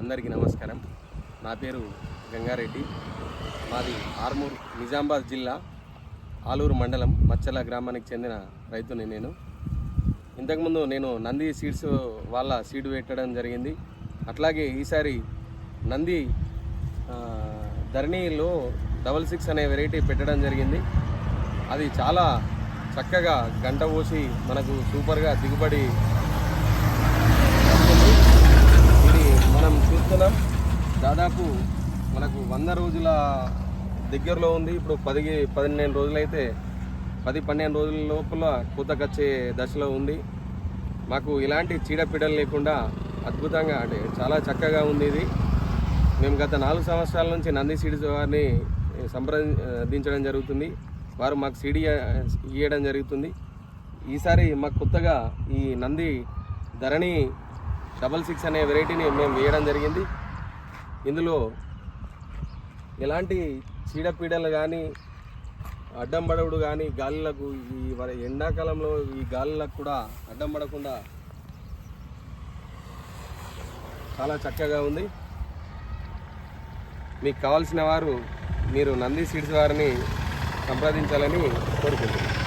అందరికీ నమస్కారం. నా పేరు గంగారెడ్డి. మాది ఆర్మూర్, నిజామాబాద్ జిల్లా ఆలూరు మండలం మచ్చల గ్రామానికి చెందిన రైతుని నేను. ఇంతకుముందు నేను నంది సీడ్స్ వాళ్ళ సీడ్ పెట్టడం జరిగింది. అట్లాగే ఈసారి నంది ధరణిలో 66 అనే వెరైటీ పెట్టడం జరిగింది. అది చాలా చక్కగా గంట పోసి మనకు సూపర్గా దిగుబడి వస్తుంది. ఇది మనం చూస్తున్నాం, దాదాపు మనకు 100 రోజుల దగ్గరలో ఉంది. ఇప్పుడు 10-12 రోజులైతే 10-12 రోజుల లోపల పూతకొచ్చే దశలో ఉంది. మాకు ఇలాంటి చీడపీడలు లేకుండా అద్భుతంగా అంటే చాలా చక్కగా ఉంది ఇది. మేము గత 4 సంవత్సరాల నుంచి నంది సీడ్స్ వారిని సంప్రదించడం జరుగుతుంది. వారు మాకు సీడ్ ఇవ్వడం జరుగుతుంది. ఈసారి మాకు కొత్తగా ఈ నంది ధరణి 66 అనే వెరైటీని మేము వేయడం జరిగింది. ఇందులో ఎలాంటి చీడపీడలు కానీ అడ్డం పడవుడు కానీ గాలులకు ఈ ఎండాకాలంలో ఈ గాలులకు కూడా అడ్డం పడకుండా చాలా చక్కగా ఉంది. మీకు కావాల్సిన వారు మీరు నంది సీడ్స్ వారిని సంప్రదించాలని కోరుకుంటున్నాను.